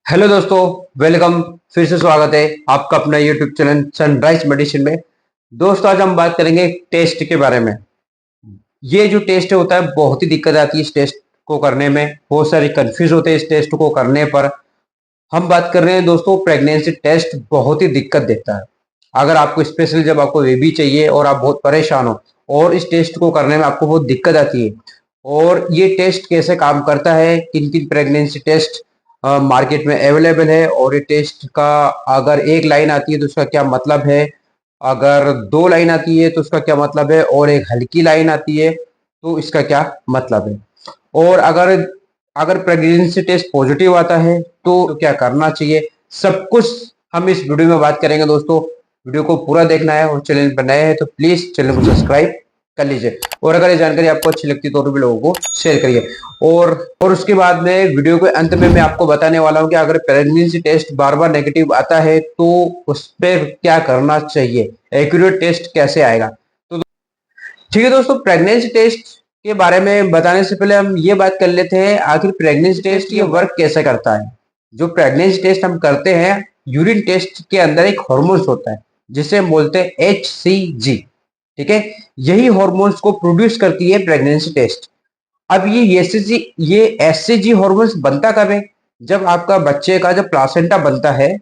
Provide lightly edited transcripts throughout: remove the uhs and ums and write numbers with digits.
Hello दोस्तों, welcome. फिर से स्वागत है आपका अपना यूट्यूब चैनल सनराइज मेडिसिन में। दोस्तों, आज हम बात करेंगे टेस्ट के बारे में। ये जो टेस्ट होता है, बहुत ही दिक्कत आती है इस टेस्ट को करने में। बहुत सारे कंफ्यूज होते हैं इस टेस्ट को करने पर। हम बात कर रहे हैं दोस्तों, प्रेगनेंसी टेस्ट बहुत ही दिक्कत देता है। अगर आपको स्पेशली जब आपको बेबी चाहिए और आप बहुत परेशान हो और इस टेस्ट को करने में आपको बहुत दिक्कत आती है, और ये टेस्ट कैसे काम करता है, किन किन प्रेगनेंसी टेस्ट मार्केट में अवेलेबल है, और ये टेस्ट का अगर एक लाइन आती है तो उसका क्या मतलब है, अगर दो लाइन आती है तो उसका क्या मतलब है, और एक हल्की लाइन आती है तो इसका क्या मतलब है, और अगर अगर प्रेगनेंसी टेस्ट पॉजिटिव आता है तो क्या करना चाहिए, सब कुछ हम इस वीडियो में बात करेंगे दोस्तों। वीडियो को पूरा देखना है और चैनल पर नए हैं तो प्लीज चैनल को सब्सक्राइब कर लीजिए, और अगर ये जानकारी आपको अच्छी लगती है तो और भी लोगों को शेयर करिए। और उसके बाद में वीडियो के अंत में मैं आपको बताने वाला हूं कि अगर प्रेगनेंसी टेस्ट बार बार नेगेटिव आता है तो उस पर क्या करना चाहिए, एक्यूरेट टेस्ट कैसे आएगा। तो ठीक है दोस्तों, प्रेगनेंसी टेस्ट के बारे में बताने से पहले हम ये बात कर लेते हैं आखिर प्रेगनेंसी टेस्ट ये वर्क कैसे करता है। जो प्रेगनेंसी टेस्ट हम करते हैं, यूरिन टेस्ट के अंदर एक हार्मोन्स होता है जिसे हम बोलते हैं HCG। ठीक है, यही हार्मोन्स को प्रोड्यूस करती है प्रेगनेंसी टेस्ट। अब ये एससीजी हार्मोन्स बनता कब है? जब आपका बच्चे का जब प्लासेंटा बनता है,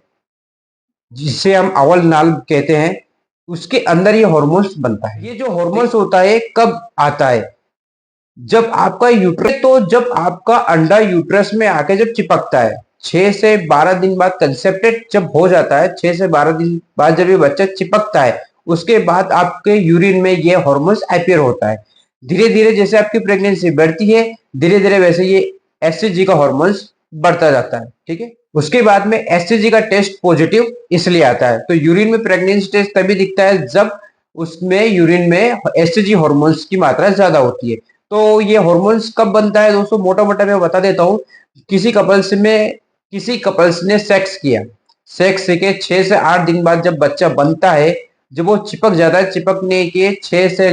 जिसे हम अवल नाल कहते हैं, उसके अंदर ये हार्मोन्स बनता है। ये जो हार्मोन्स होता है कब आता है? जब आपका यूट्रस, तो जब आपका अंडा यूट्रस में आके जब चिपकता है, 6 से 12 दिन बाद कंसेप्टेड जब हो जाता है, 6 से 12 दिन बाद जब ये बच्चा चिपकता है, उसके बाद आपके यूरिन में ये हार्मोन्स अपीयर होता है। धीरे धीरे जैसे आपकी प्रेगनेंसी बढ़ती है, धीरे धीरे वैसे ये एससीजी का हार्मोन्स बढ़ता जाता है। ठीक है, उसके बाद में एससीजी का टेस्ट पॉजिटिव इसलिए आता है। तो यूरिन में प्रेगनेंसी टेस्ट तभी दिखता है जब उसमें यूरिन में एससीजी हार्मोन्स की मात्रा ज्यादा होती है। तो ये हार्मोन्स कब बनता है दोस्तों, मोटा मोटा मैं बता देता हूँ। किसी कपल्स ने सेक्स किया, सेक्स के 6 से 8 दिन बाद जब बच्चा बनता है, जब वो चिपक जाता है, चिपकने के 6 से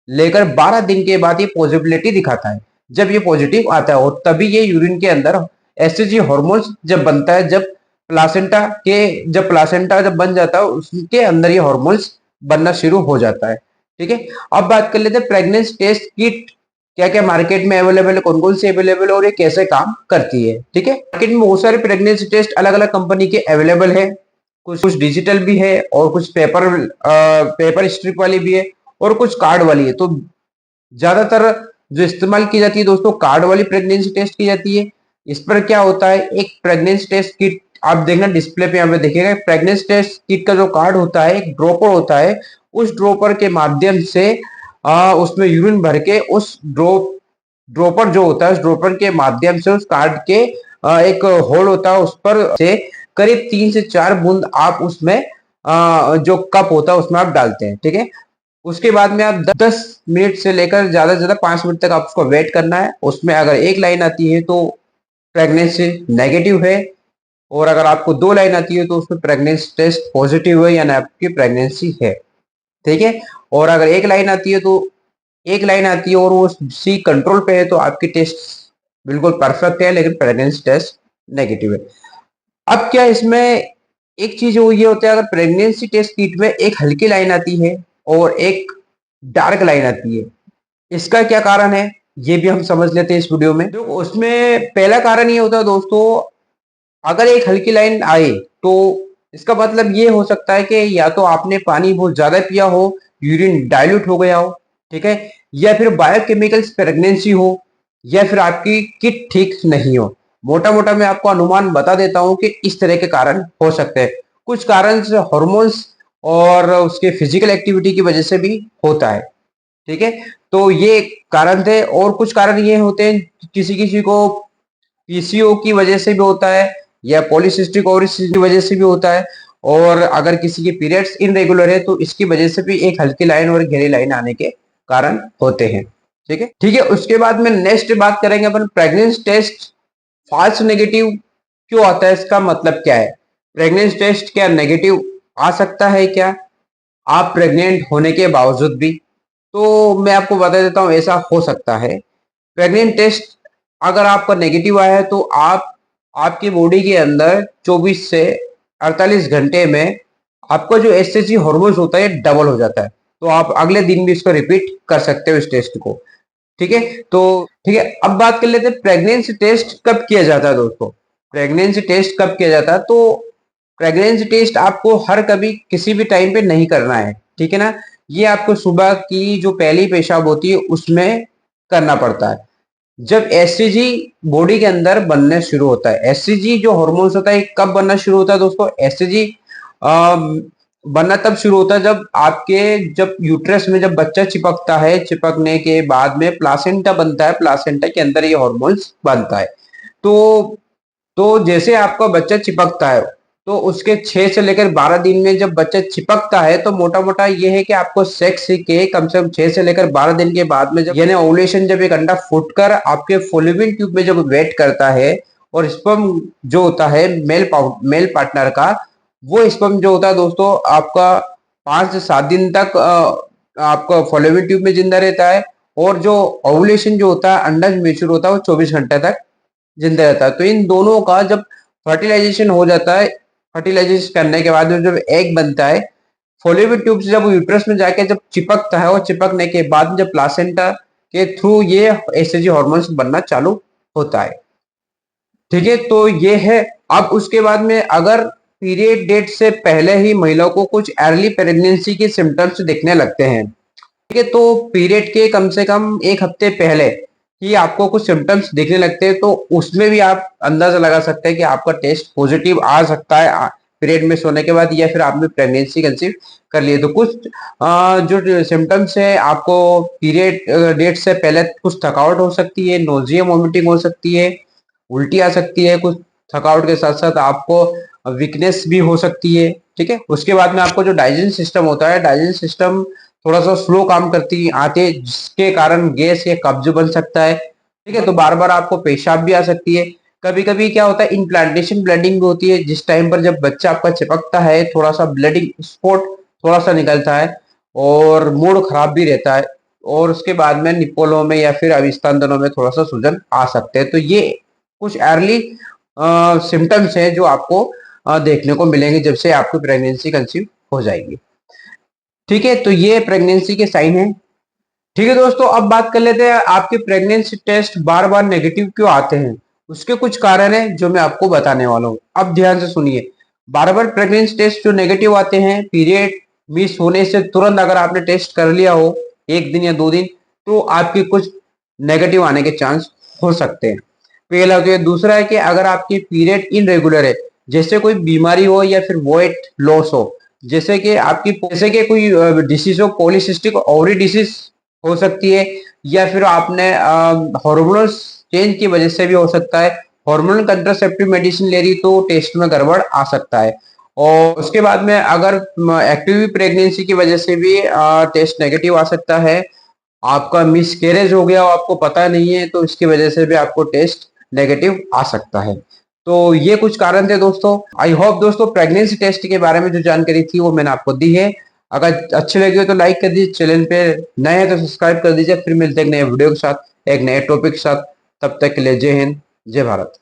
लेकर 12 दिन के बाद ये पॉजिटिविटी दिखाता है। जब ये पॉजिटिव आता है और तभी ये यूरिन के अंदर एससीजी हार्मोन्स जब बनता है, जब प्लासेंटा जब बन जाता है, उसके अंदर ये हार्मोन्स बनना शुरू हो जाता है। ठीक है, अब बात कर लेते हैं प्रेगनेंसी टेस्ट किट क्या क्या मार्केट में अवेलेबल है, कौन कौन सी अवेलेबल है और ये कैसे काम करती है। ठीक है, मार्केट में बहुत सारे प्रेगनेंसी टेस्ट अलग अलग कंपनी के अवेलेबल है। कुछ कुछ डिजिटल भी है और कुछ पेपर स्ट्रिप वाली भी है और कुछ कार्ड वाली है। तो ज्यादातर जो इस्तेमाल की जाती है दोस्तों, कार्ड वाली प्रेगनेंसी टेस्ट की जाती है। इस पर क्या होता है, एक प्रेगनेंसी टेस्ट किट आप देखना डिस्प्ले पे यहाँ पे देखिएगा, प्रेगनेंसी टेस्ट किट का जो कार्ड होता है, एक ड्रॉपर होता है। उस ड्रॉपर के माध्यम से उसमें यूरिन भर के उस ड्रॉपर जो होता है, उस ड्रॉपर के माध्यम से उस कार्ड के एक होल होता है, उस पर से करीब 3 से 4 बूंद आप उसमें जो कप होता है उसमें आप डालते हैं। ठीक है, उसके बाद में आप 10 मिनट से लेकर ज्यादा से ज्यादा 5 मिनट तक आप उसको वेट करना है। उसमें अगर एक लाइन आती है तो प्रेगनेंसी नेगेटिव है, और अगर आपको दो लाइन आती है तो उसमें प्रेगनेंसी टेस्ट पॉजिटिव है, यानी आपकी प्रेगनेंसी है। ठीक है, और अगर एक लाइन आती है और वो सी कंट्रोल पे है तो आपकी टेस्ट बिल्कुल परफेक्ट है, लेकिन प्रेगनेंसी टेस्ट नेगेटिव है। अब क्या इसमें एक चीज वो ये होता है, अगर प्रेगनेंसी टेस्ट किट में एक हल्की लाइन आती है और एक डार्क लाइन आती है, इसका क्या कारण है ये भी हम समझ लेते हैं इस वीडियो में। तो उसमें पहला कारण ये होता है दोस्तों, अगर एक हल्की लाइन आए तो इसका मतलब ये हो सकता है कि या तो आपने पानी बहुत ज्यादा पिया हो, यूरिन डाइल्यूट हो गया हो। ठीक है, या फिर बायोकेमिकल्स प्रेगनेंसी हो, या फिर आपकी किट ठीक नहीं हो। मोटा मोटा मैं आपको अनुमान बता देता हूं कि इस तरह के कारण हो सकते हैं। कुछ कारण हॉर्मोन्स और उसके फिजिकल एक्टिविटी की वजह से भी होता है। ठीक है, तो ये कारण थे, और कुछ कारण ये होते हैं किसी किसी को पीसीओ की वजह से भी होता है, या पॉलीसिस्टिक ओवरीज की वजह से भी होता है, और अगर किसी के पीरियड्स इनरेगुलर है तो इसकी वजह से भी एक हल्की लाइन और गहरी लाइन आने के कारण होते हैं। ठीक है, ठीक है, उसके बाद में नेक्स्ट बात करेंगे अपन प्रेगनेंसी टेस्ट फॉल्स नेगेटिव क्यों आता है, इसका मतलब क्या है। प्रेगनेंसी टेस्ट क्या नेगेटिव आ सकता है क्या, आप प्रेग्नेंट होने के बावजूद भी? तो मैं आपको बता देता हूं, ऐसा हो सकता है। प्रेग्नेंट टेस्ट अगर आपका नेगेटिव आया है तो आप आपकी बॉडी के अंदर 24 से 48 घंटे में आपका जो एसएचजी हार्मोन्स होता है डबल हो जाता है। तो आप अगले दिन भी इसको रिपीट कर सकते हो इस टेस्ट को। ठीक है, तो ठीक है, अब बात कर लेते हैं प्रेगनेंसी टेस्ट कब किया जाता है दोस्तों। प्रेगनेंसी टेस्ट कब किया जाता है, तो प्रेगनेंसी टेस्ट आपको हर कभी किसी भी टाइम पे नहीं करना है, ठीक है ना। ये आपको सुबह की जो पहली पेशाब होती है उसमें करना पड़ता है, जब एससीजी बॉडी के अंदर बनने शुरू होता है। एससीजी जो हार्मोन्स होता है कब बनना शुरू होता है दोस्तों, एससीजी बनना तब शुरू होता है जब आपके जब यूट्रस में जब बच्चा चिपकता है, चिपकने के बाद में प्लासेंटा बनता है, प्लासेंटा के अंदर ये हार्मोन्स बनता है। तो जैसे आपका बच्चा चिपकता है तो उसके 6 से लेकर 12 दिन में जब बच्चा चिपकता है तो मोटा मोटा ये है कि आपको सेक्स के कम से कम 6 से लेकर 12 दिन के बाद में जब यानी ओवुलेशन जब एक अंडा फूटकर आपके फॉलोपियन ट्यूब में जब वेट करता है और स्पर्म जो होता है मेल पार्टनर का, वो स्पर्म जो होता है दोस्तों आपका 5 से 7 दिन तक आपका फॉलोपियन ट्यूब में जिंदा रहता है, और जो ओवुलेशन जो होता है अंडा मेच्योर होता है वो 24 घंटे तक जिंदा रहता है। तो इन दोनों का जब फर्टिलाइजेशन हो जाता है, फर्टिलाइजेशन करने के बाद में जब एग बनता है, फॉलोपियन ट्यूब से जब यूट्रस में जाके जब चिपकता है और चिपकने के बाद जब प्लासेंटा के थ्रू ये एसएचजी हार्मोन्स बनना चालू होता है। ठीक है, तो ये है। अब उसके बाद में अगर पीरियड डेट से पहले ही महिलाओं को कुछ अर्ली प्रेगनेंसी के सिम्टम्स दिखने लगते हैं, ठीक है, तो पीरियड के कम से कम एक हफ्ते पहले ही आपको कुछ सिम्टम्स दिखने लगते हैं, तो उसमें भी आप अंदाजा लगा सकते हैं कि आपका टेस्ट पॉजिटिव आ सकता है पीरियड में सोने के बाद, या फिर आपने प्रेगनेंसी कंसीव कर ली। तो कुछ जो सिम्टम्स है, आपको पीरियड डेट से पहले कुछ थकावट हो सकती है, नोजिया वोमिटिंग हो सकती है, उल्टी आ सकती है, कुछ थकावट के साथ साथ आपको वीकनेस भी हो सकती है। ठीक है, उसके बाद में आपको जो डाइजेशन सिस्टम होता है, डाइजेशन सिस्टम थोड़ा सा स्लो काम करती आते हैं, जिसके कारण गैस या कब्ज बन सकता है। ठीक है, तो बार बार आपको पेशाब भी आ सकती है। कभी कभी क्या होता है, इम्प्लांटेशन ब्लीडिंग भी होती है, जिस टाइम पर जब बच्चा आपका चिपकता है थोड़ा सा ब्लीडिंग स्पॉट थोड़ा सा निकलता है और मूड खराब भी रहता है, और उसके बाद में निपोलों में या फिर अभिस्तंदनों में थोड़ा सा सूजन आ सकते हैं। तो ये कुछ अर्ली सिम्टम्स हैं जो आपको देखने को मिलेंगे जब से आपकी प्रेगनेंसी कंसीव हो जाएगी। ठीक है, तो ये प्रेगनेंसी के साइन है। ठीक है दोस्तों, अब बात कर लेते हैं आपके प्रेगनेंसी टेस्ट बार बार नेगेटिव क्यों आते हैं। उसके कुछ कारण है जो मैं आपको बताने वाला हूँ, अब ध्यान से सुनिए। बार बार प्रेगनेंसी टेस्ट जो नेगेटिव आते हैं, पीरियड मिस होने से तुरंत अगर आपने टेस्ट कर लिया हो 1 दिन या 2 दिन, तो आपके कुछ नेगेटिव आने के चांस हो सकते हैं। पहला तो ये। दूसरा है कि अगर आपकी पीरियड इनरेगुलर है, जैसे कोई बीमारी हो या फिर वेट लॉस हो, जैसे कि कोई डिसीज हो, पॉलीसिस्टिक ओवरी डिसीज हो सकती है, या फिर आपने हार्मोनल चेंज की वजह से भी हो सकता है। हार्मोनल कंट्रासेप्टिव मेडिसिन ले रही तो टेस्ट में गड़बड़ आ सकता है। और उसके बाद में अगर एक्टिव प्रेगनेंसी की वजह से भी टेस्ट नेगेटिव आ सकता है। आपका मिसकैरेज हो गया हो, आपको पता नहीं है, तो इसकी वजह से भी आपको टेस्ट नेगेटिव आ सकता है। तो ये कुछ कारण थे दोस्तों। आई होप दोस्तों प्रेगनेंसी टेस्ट के बारे में जो जानकारी थी वो मैंने आपको दी है। अगर अच्छी लगी हो तो लाइक कर दीजिए, चैनल पे नए हैं तो सब्सक्राइब कर दीजिए। फिर मिलते हैं एक नए वीडियो के साथ, एक नए टॉपिक के साथ। तब तक के लिए जय हिंद, जय भारत।